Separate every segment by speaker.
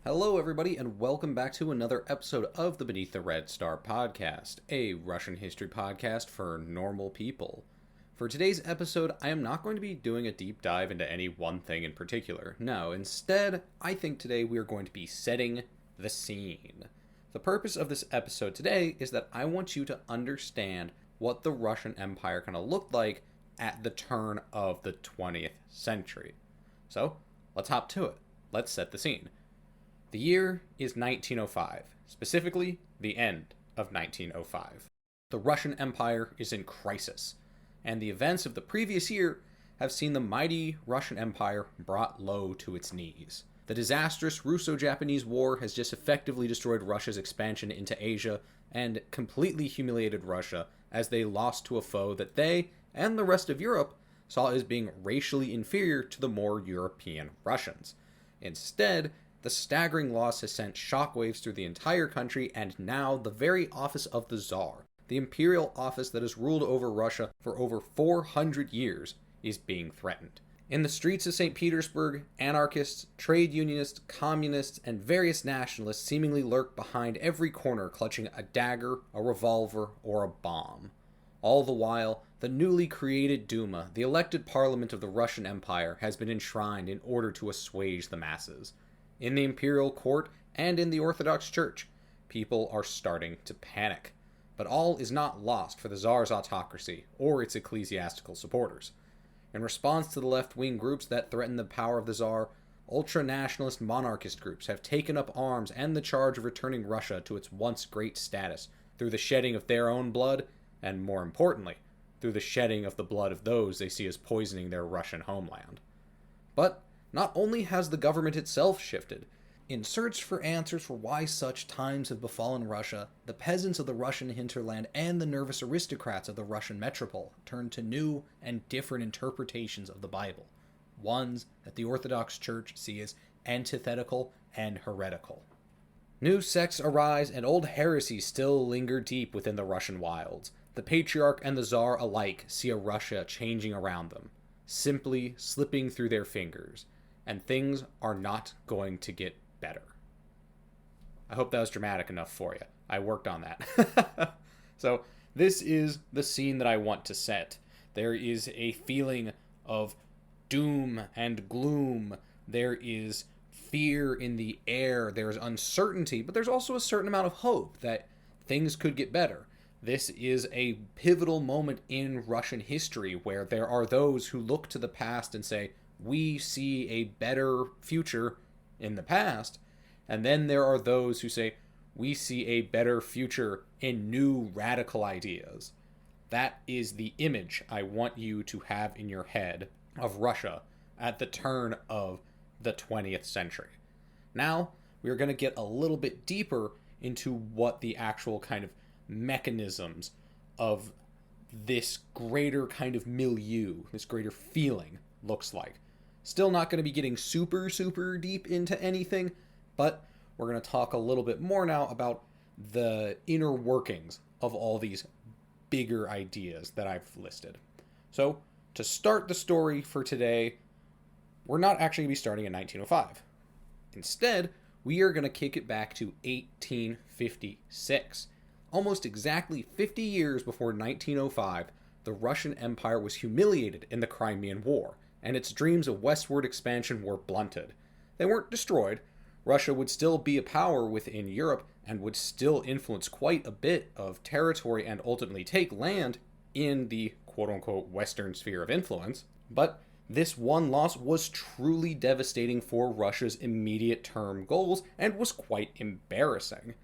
Speaker 1: Hello, everybody, and welcome back to another episode of the Beneath the Red Star podcast, a Russian history podcast for normal people. For today's episode, I am not going to be doing a deep dive into any one thing in particular. No, instead, I think today we are going to be setting the scene. The purpose of this episode today is that I want you to understand what the Russian Empire kind of looked like at the turn of the 20th century. So, let's hop to it. Let's set the scene. The year is 1905, specifically the end of 1905. The Russian Empire is in crisis, and the events of the previous year have seen the mighty Russian Empire brought low to its knees. The disastrous Russo-Japanese War has just effectively destroyed Russia's expansion into Asia and completely humiliated Russia as they lost to a foe that they, and the rest of Europe, saw as being racially inferior to the more European Russians. Instead, the staggering loss has sent shockwaves through the entire country, and now the very office of the Tsar, the imperial office that has ruled over Russia for over 400 years, is being threatened. In the streets of St. Petersburg, anarchists, trade unionists, communists, and various nationalists seemingly lurk behind every corner clutching a dagger, a revolver, or a bomb. All the while, the newly created Duma, the elected parliament of the Russian Empire, has been enshrined in order to assuage the masses. In the imperial court and in the Orthodox Church, people are starting to panic. But all is not lost for the Tsar's autocracy or its ecclesiastical supporters. In response to the left-wing groups that threaten the power of the Tsar, ultra-nationalist monarchist groups have taken up arms and the charge of returning Russia to its once great status through the shedding of their own blood, and more importantly, through the shedding of the blood of those they see as poisoning their Russian homeland. But not only has the government itself shifted, in search for answers for why such times have befallen Russia, the peasants of the Russian hinterland and the nervous aristocrats of the Russian metropole turn to new and different interpretations of the Bible, ones that the Orthodox Church see as antithetical and heretical. New sects arise and old heresies still linger deep within the Russian wilds. The Patriarch and the Tsar alike see a Russia changing around them, simply slipping through their fingers, and things are not going to get better. I hope that was dramatic enough for you. I worked on that. So this is the scene that I want to set. There is a feeling of doom and gloom. There is fear in the air. There's uncertainty, but there's also a certain amount of hope that things could get better. This is a pivotal moment in Russian history where there are those who look to the past and say, we see a better future in the past, and then there are those who say, we see a better future in new radical ideas. That is the image I want you to have in your head of Russia at the turn of the 20th century. Now, we're going to get a little bit deeper into what the actual kind of mechanisms of this greater kind of milieu, this greater feeling, looks like. Still not going to be getting super deep into anything, but we're going to talk a little bit more now about the inner workings of all these bigger ideas that I've listed. So, to start the story for today, we're not actually going to be starting in 1905. Instead, we are going to kick it back to 1856. Almost exactly 50 years before 1905, the Russian Empire was humiliated in the Crimean War, and its dreams of westward expansion were blunted. They weren't destroyed. Russia would still be a power within Europe and would still influence quite a bit of territory and ultimately take land in the quote-unquote Western sphere of influence. But this one loss was truly devastating for Russia's immediate term goals and was quite embarrassing.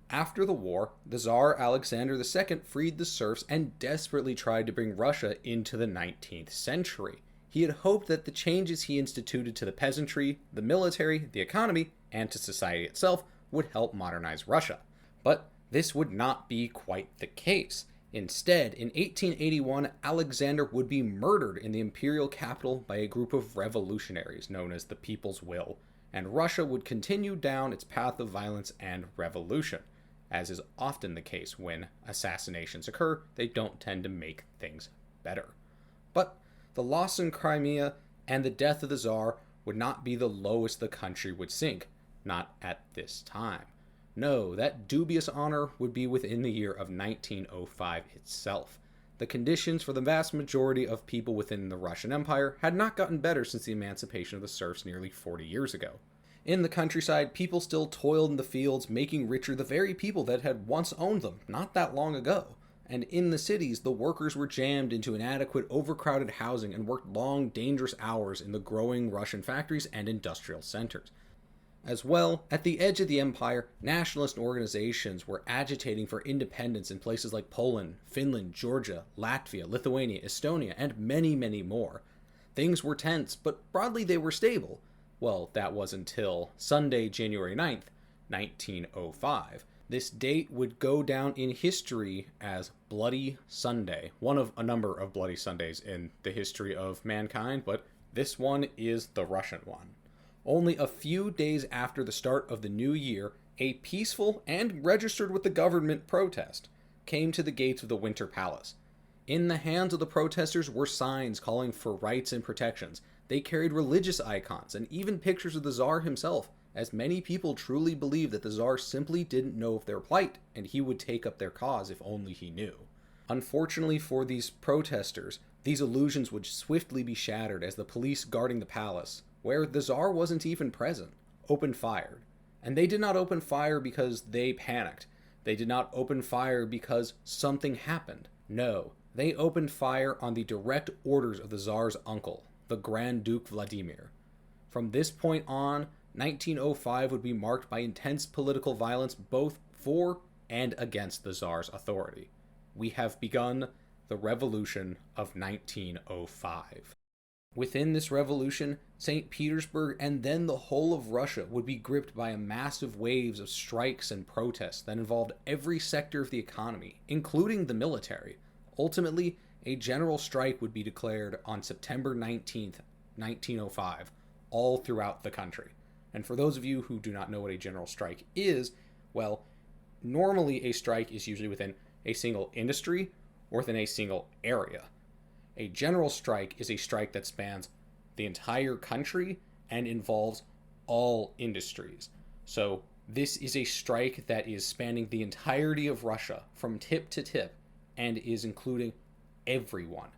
Speaker 1: After the war, the Tsar Alexander II freed the serfs and desperately tried to bring Russia into the 19th century. He had hoped that the changes he instituted to the peasantry, the military, the economy, and to society itself would help modernize Russia. But this would not be quite the case. Instead, in 1881, Alexander would be murdered in the imperial capital by a group of revolutionaries known as the People's Will, and Russia would continue down its path of violence and revolution. As is often the case when assassinations occur, they don't tend to make things better. But the loss in Crimea and the death of the Tsar would not be the lowest the country would sink. not at this time. No, that dubious honor would be within the year of 1905 itself. The conditions for the vast majority of people within the Russian Empire had not gotten better since the emancipation of the serfs nearly 40 years ago. In the countryside, people still toiled in the fields, making richer the very people that had once owned them not that long ago. And in the cities, the workers were jammed into inadequate, overcrowded housing and worked long, dangerous hours in the growing Russian factories and industrial centers. As well, at the edge of the empire, nationalist organizations were agitating for independence in places like Poland, Finland, Georgia, Latvia, Lithuania, Estonia, and many, many more. Things were tense, but broadly they were stable. Well, that was until Sunday, January 9th, 1905. This date would go down in history as Bloody Sunday, one of a number of Bloody Sundays in the history of mankind, but this one is the Russian one. Only a few days after the start of the new year, a peaceful and registered with the government protest came to the gates of the Winter Palace. In the hands of the protesters were signs calling for rights and protections. They carried religious icons and even pictures of the Tsar himself, as many people truly believed that the Tsar simply didn't know of their plight and he would take up their cause if only he knew. Unfortunately for these protesters, these illusions would swiftly be shattered as the police guarding the palace, where the Tsar wasn't even present, opened fire. And they did not open fire because they panicked. They did not open fire because something happened. No, they opened fire on the direct orders of the Tsar's uncle, the Grand Duke Vladimir. From this point on, 1905 would be marked by intense political violence both for and against the Tsar's authority. We have begun the Revolution of 1905. Within this revolution, St. Petersburg and then the whole of Russia would be gripped by a massive waves of strikes and protests that involved every sector of the economy, including the military. Ultimately, a general strike would be declared on September 19th, 1905, all throughout the country. And for those of you who do not know what a general strike is, well, normally a strike is usually within a single industry or within a single area. A general strike is a strike that spans the entire country and involves all industries. So this is a strike that is spanning the entirety of Russia from tip to tip and is including everyone.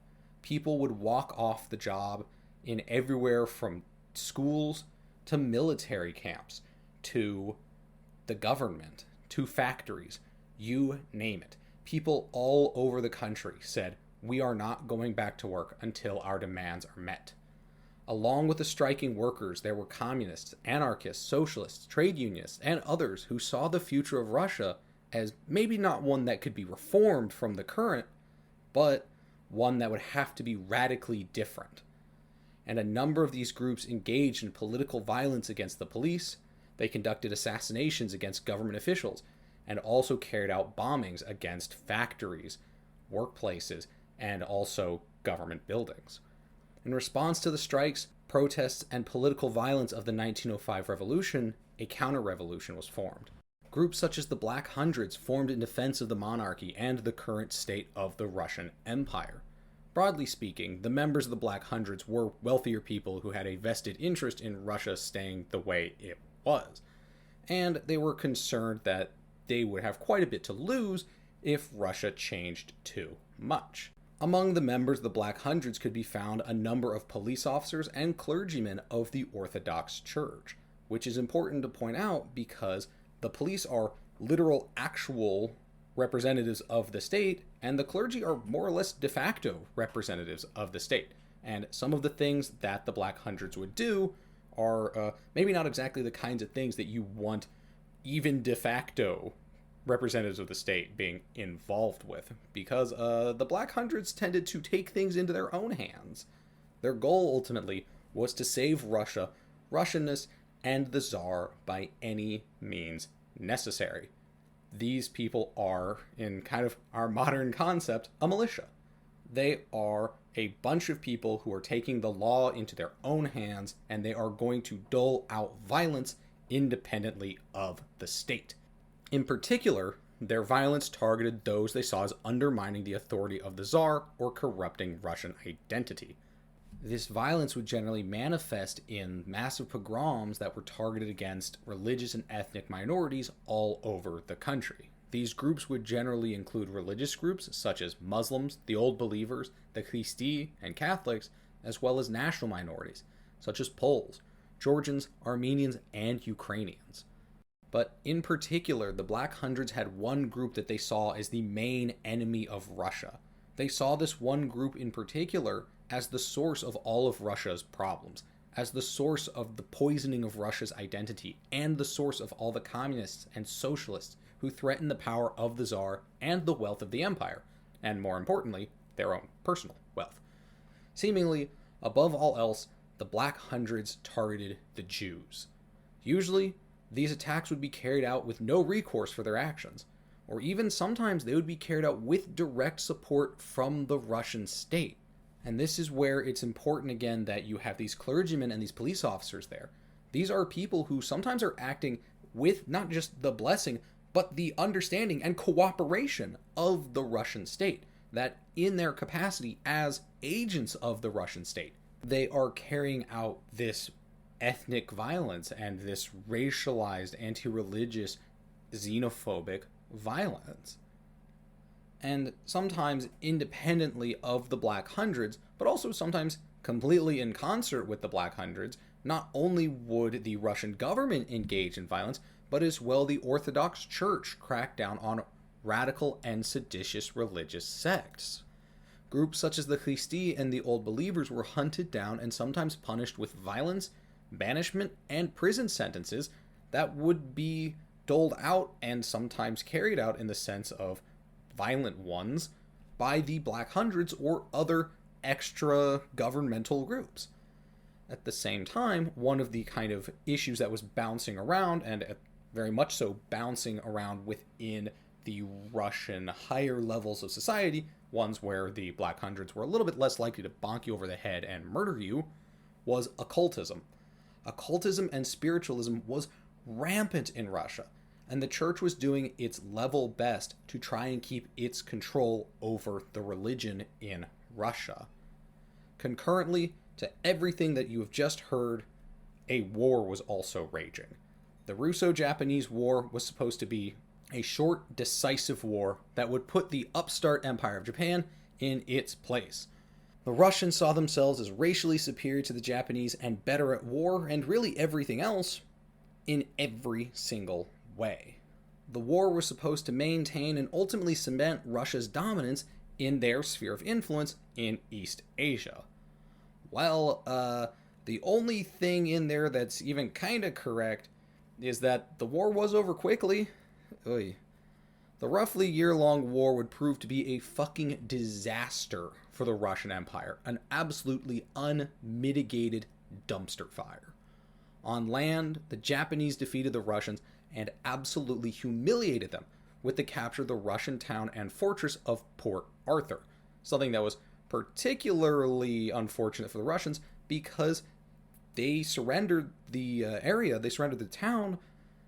Speaker 1: People would walk off the job in everywhere from schools to military camps to the government to factories, you name it. People all over the country said, "We are not going back to work until our demands are met." Along with the striking workers, there were communists, anarchists, socialists, trade unionists, and others who saw the future of Russia as maybe not one that could be reformed from the current, but one that would have to be radically different. And a number of these groups engaged in political violence against the police. They conducted assassinations against government officials and also carried out bombings against factories, workplaces, and also government buildings. In response to the strikes, protests, and political violence of the 1905 revolution, a counter-revolution was formed. Groups such as the Black Hundreds formed in defense of the monarchy and the current state of the Russian Empire. Broadly speaking, the members of the Black Hundreds were wealthier people who had a vested interest in Russia staying the way it was, and they were concerned that they would have quite a bit to lose if Russia changed too much. Among the members of the Black Hundreds could be found a number of police officers and clergymen of the Orthodox Church, which is important to point out because the police are literal, actual representatives of the state, and the clergy are more or less de facto representatives of the state. And some of the things that the Black Hundreds would do are maybe not exactly the kinds of things that you want even de facto representatives of the state being involved with, because the Black Hundreds tended to take things into their own hands. Their goal ultimately was to save Russia, Russianness, and the Tsar by any means necessary. These people are, in kind of our modern concept, a militia. They are a bunch of people who are taking the law into their own hands, and they are going to dole out violence independently of the state. In particular, their violence targeted those they saw as undermining the authority of the Tsar or corrupting Russian identity. This violence would generally manifest in massive pogroms that were targeted against religious and ethnic minorities all over the country. These groups would generally include religious groups such as Muslims, the Old Believers, the Christi, and Catholics, as well as national minorities such as Poles, Georgians, Armenians, and Ukrainians. But in particular, the Black Hundreds had one group that they saw as the main enemy of Russia. They saw this one group in particular as the source of all of Russia's problems, as the source of the poisoning of Russia's identity, and the source of all the communists and socialists who threatened the power of the Tsar and the wealth of the empire, and more importantly, their own personal wealth. Seemingly, above all else, the Black Hundreds targeted the Jews. Usually, these attacks would be carried out with no recourse for their actions, or even sometimes they would be carried out with direct support from the Russian state. And this is where it's important again that you have these clergymen and these police officers there. These are people who sometimes are acting with not just the blessing, but the understanding and cooperation of the Russian state, that in their capacity as agents of the Russian state, they are carrying out this ethnic violence and this racialized, anti-religious, xenophobic violence. And sometimes independently of the Black Hundreds, but also sometimes completely in concert with the Black Hundreds, not only would the Russian government engage in violence, but as well the Orthodox Church crack down on radical and seditious religious sects. Groups such as the Christi and the Old Believers were hunted down and sometimes punished with violence, banishment, and prison sentences that would be doled out and sometimes carried out in the sense of violent ones by the Black Hundreds or other extra governmental groups. At the same time, one of the kind of issues that was bouncing around, and very much so bouncing around within the Russian higher levels of society, ones where the Black Hundreds were a little bit less likely to bonk you over the head and murder you, was occultism. Occultism and spiritualism was rampant in Russia, and the church was doing its level best to try and keep its control over the religion in Russia. Concurrently to everything that you have just heard, a war was also raging. The Russo-Japanese War was supposed to be a short, decisive war that would put the upstart Empire of Japan in its place. The Russians saw themselves as racially superior to the Japanese and better at war and really everything else in every single way. The war was supposed to maintain and ultimately cement Russia's dominance in their sphere of influence in East Asia. Well, the only thing in there that's even kind of correct is that the war was over quickly. Oy. The roughly year-long war would prove to be a fucking disaster for the Russian Empire, an absolutely unmitigated dumpster fire. On land, the Japanese defeated the Russians and absolutely humiliated them with the capture of the Russian town and fortress of Port Arthur, something that was particularly unfortunate for the Russians because they surrendered the area, they surrendered the town,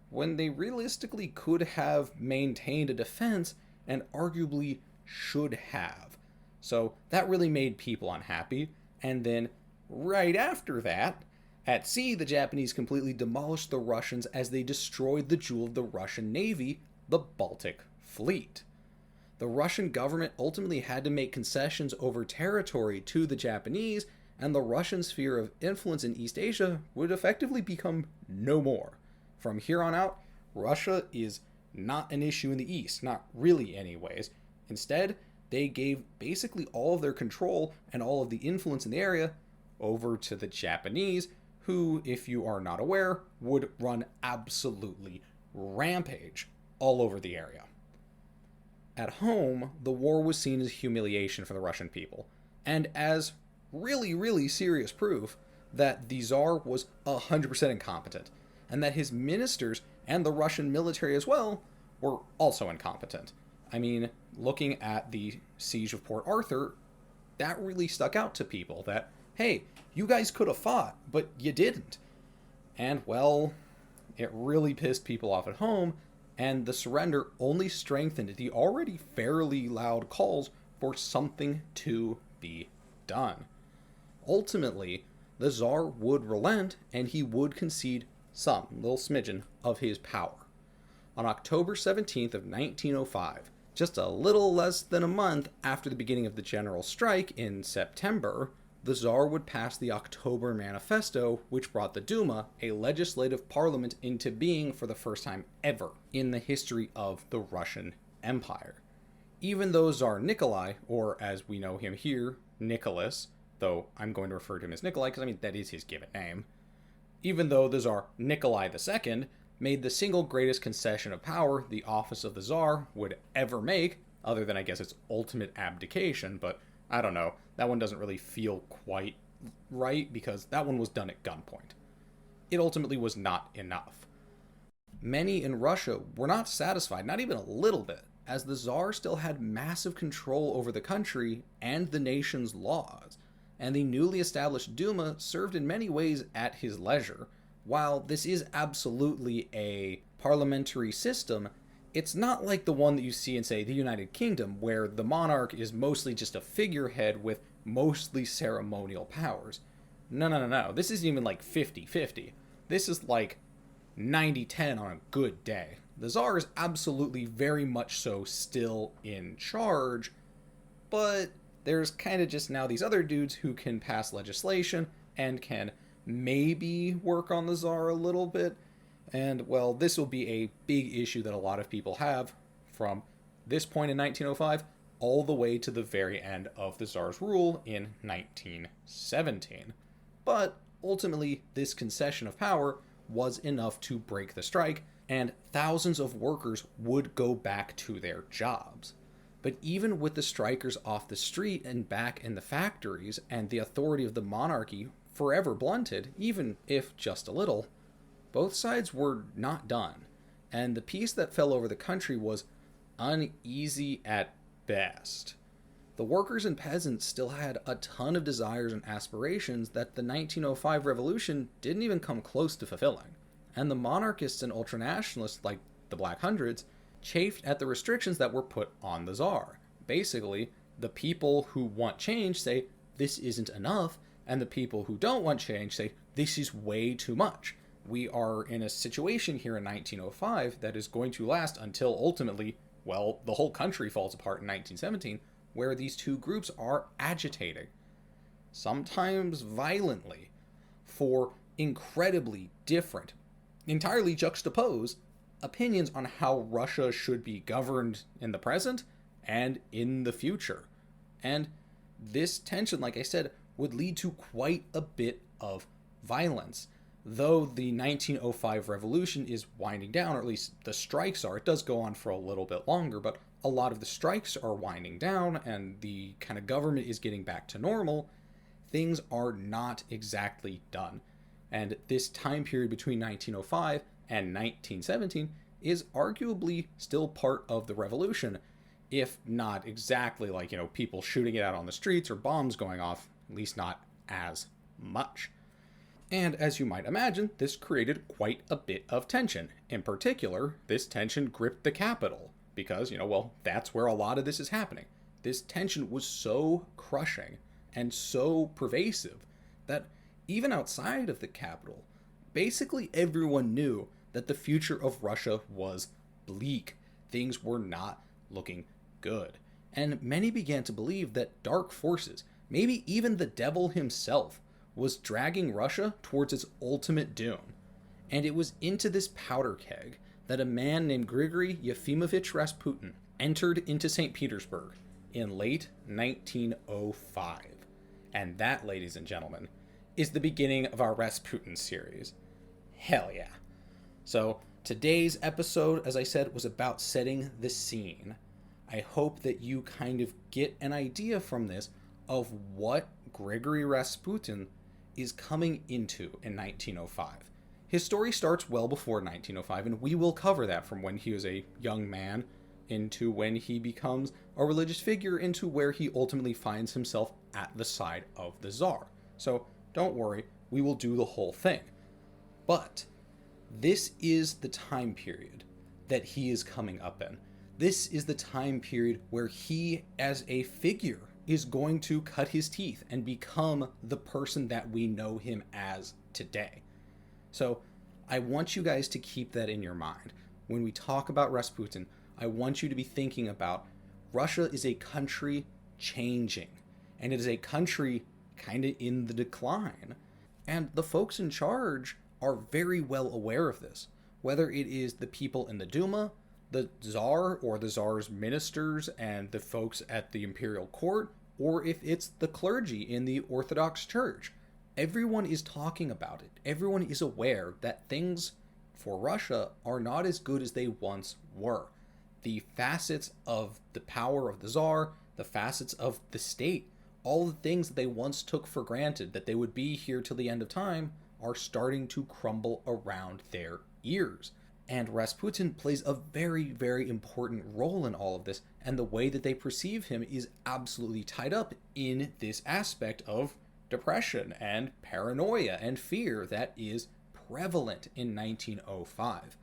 Speaker 1: when they realistically could have maintained a defense and arguably should have. So that really made people unhappy. And then right after that, at sea, the Japanese completely demolished the Russians as they destroyed the jewel of the Russian Navy, the Baltic Fleet. The Russian government ultimately had to make concessions over territory to the Japanese, and the Russian sphere of influence in East Asia would effectively become no more. From here on out, Russia is not an issue in the East, not really anyways. Instead, they gave basically all of their control and all of the influence in the area over to the Japanese, who, if you are not aware, would run absolutely rampage all over the area. At home, the war was seen as humiliation for the Russian people, and as really, really serious proof that the Tsar was 100% incompetent, and that his ministers and the Russian military as well were also incompetent. I mean, looking at the siege of Port Arthur, that really stuck out to people, that, hey, you guys could have fought, but you didn't. And, well, it really pissed people off at home, and the surrender only strengthened the already fairly loud calls for something to be done. ultimately, the Tsar would relent and he would concede some little smidgen of his power. On October 17th of 1905, just a little less than a month after the beginning of the general strike in September, the Tsar would pass the October Manifesto, which brought the Duma, a legislative parliament, into being for the first time ever in the history of the Russian Empire. Even though Tsar Nikolai, or as we know him here, Nicholas, though I'm going to refer to him as Nikolai because that is his given name, even though the Tsar Nikolai II made the single greatest concession of power the office of the Tsar would ever make, other than I guess its ultimate abdication, but I don't know, that one doesn't really feel quite right because that one was done at gunpoint. It ultimately was not enough. Many in Russia were not satisfied, not even a little bit, as the Tsar still had massive control over the country and the nation's laws, and the newly established Duma served in many ways at his leisure. While this is absolutely a parliamentary system, it's not like the one that you see in, say, the United Kingdom, where the monarch is mostly just a figurehead with mostly ceremonial powers. No. This isn't even like 50-50. This is like 90-10 on a good day. The Tsar is absolutely very much so still in charge, but there's kind of just now these other dudes who can pass legislation and can maybe work on the Tsar a little bit. And, well, this will be a big issue that a lot of people have from this point in 1905 all the way to the very end of the Tsar's rule in 1917. But ultimately, this concession of power was enough to break the strike, and thousands of workers would go back to their jobs. But even with the strikers off the street and back in the factories, and the authority of the monarchy forever blunted, even if just a little, both sides were not done, and the peace that fell over the country was uneasy at best. The workers and peasants still had a ton of desires and aspirations that the 1905 revolution didn't even come close to fulfilling, and the monarchists and ultranationalists like the Black Hundreds chafed at the restrictions that were put on the Tsar. Basically, the people who want change say, this isn't enough, and the people who don't want change say, this is way too much. We are in a situation here in 1905 that is going to last until ultimately, well, the whole country falls apart in 1917, where these two groups are agitating, sometimes violently, for incredibly different, entirely juxtaposed opinions on how Russia should be governed in the present and in the future. And this tension, like I said, would lead to quite a bit of violence. Though the 1905 revolution is winding down, or at least the strikes are, it does go on for a little bit longer, but a lot of the strikes are winding down and the kind of government is getting back to normal, things are not exactly done. And this time period between 1905 and 1917 is arguably still part of the revolution, if not exactly like, people shooting it out on the streets or bombs going off, at least not as much. And as you might imagine, this created quite a bit of tension. In particular, this tension gripped the capital, because, that's where a lot of this is happening. This tension was so crushing and so pervasive that even outside of the capital, basically everyone knew that the future of Russia was bleak. Things were not looking good. And many began to believe that dark forces, maybe even the devil himself, was dragging Russia towards its ultimate doom. And it was into this powder keg that a man named Grigory Yefimovich Rasputin entered into St. Petersburg in late 1905. And that, ladies and gentlemen, is the beginning of our Rasputin series. Hell yeah. So today's episode, as I said, was about setting the scene. I hope that you kind of get an idea from this of what Grigory Rasputin is coming into in 1905. His story starts well before 1905, and we will cover that from when he was a young man into when he becomes a religious figure into where he ultimately finds himself at the side of the Tsar. So don't worry, we will do the whole thing. But this is the time period that he is coming up in. This is the time period where he, as a figure is going to cut his teeth and become the person that we know him as today. So I want you guys to keep that in your mind. When we talk about Rasputin, I want you to be thinking about Russia is a country changing, and it is a country kind of in the decline. And the folks in charge are very well aware of this, whether it is the people in the Duma, the Tsar or the Tsar's ministers and the folks at the imperial court, or if it's the clergy in the Orthodox Church. Everyone is talking about it. Everyone is aware that things for Russia are not as good as they once were. The facets of the power of the Tsar, the facets of the state, all the things that they once took for granted that they would be here till the end of time are starting to crumble around their ears. And Rasputin plays a very, very important role in all of this, and the way that they perceive him is absolutely tied up in this aspect of depression and paranoia and fear that is prevalent in 1905.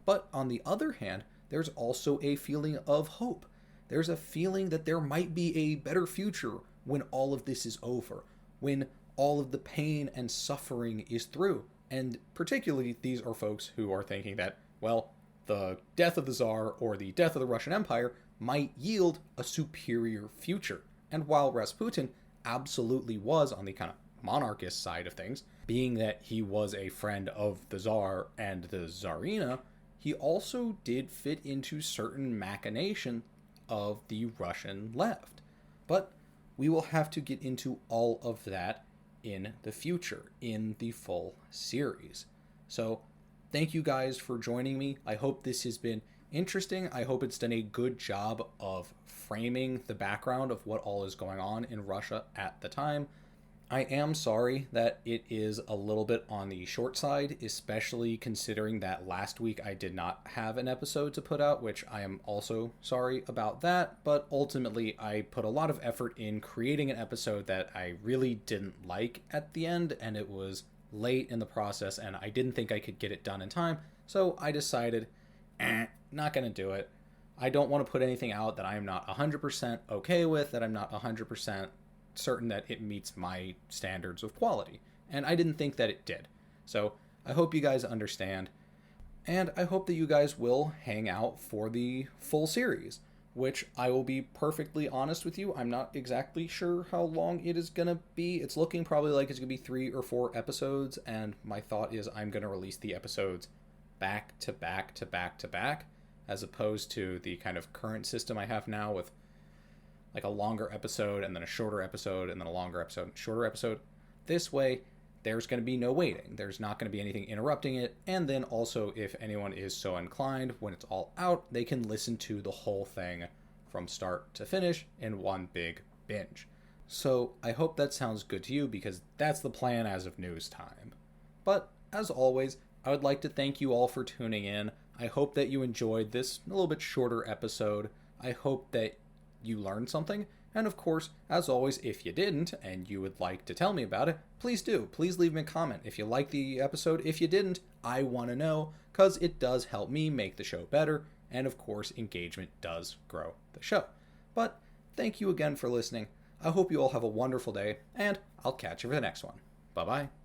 Speaker 1: But on the other hand, there's also a feeling of hope. There's a feeling that there might be a better future when all of this is over, when all of the pain and suffering is through. And particularly, these are folks who are thinking that, well, the death of the Tsar or the death of the Russian Empire might yield a superior future. And while Rasputin absolutely was on the kind of monarchist side of things, being that he was a friend of the Tsar and the Tsarina, he also did fit into certain machination of the Russian left. But we will have to get into all of that in the future, in the full series. So thank you guys for joining me. I hope this has been interesting. I hope it's done a good job of framing the background of what all is going on in Russia at the time. I am sorry that it is a little bit on the short side, especially considering that last week I did not have an episode to put out, which I am also sorry about that. But ultimately, I put a lot of effort in creating an episode that I really didn't like at the end, and it was late in the process, and I didn't think I could get it done in time. So I decided, not gonna do it. I don't want to put anything out that I am not 100% okay with, that I'm not 100% certain that it meets my standards of quality. And I didn't think that it did. So I hope you guys understand. And I hope that you guys will hang out for the full series, which I will be perfectly honest with you. I'm not exactly sure how long it is going to be. It's looking probably like it's going to be 3 or 4 episodes. And my thought is I'm going to release the episodes back to back to back to back, as opposed to the kind of current system I have now with like a longer episode and then a shorter episode and then a longer episode and shorter episode. This way, there's going to be no waiting. There's not going to be anything interrupting it. And then also, if anyone is so inclined, when it's all out, they can listen to the whole thing from start to finish in one big binge. So I hope that sounds good to you, because that's the plan as of news time. But as always, I would like to thank you all for tuning in. I hope that you enjoyed this a little bit shorter episode. I hope that you learned something. And of course, as always, if you didn't and you would like to tell me about it, please do. Please leave me a comment if you liked the episode. If you didn't, I want to know, because it does help me make the show better. And of course, engagement does grow the show. But thank you again for listening. I hope you all have a wonderful day, and I'll catch you for the next one. Bye-bye.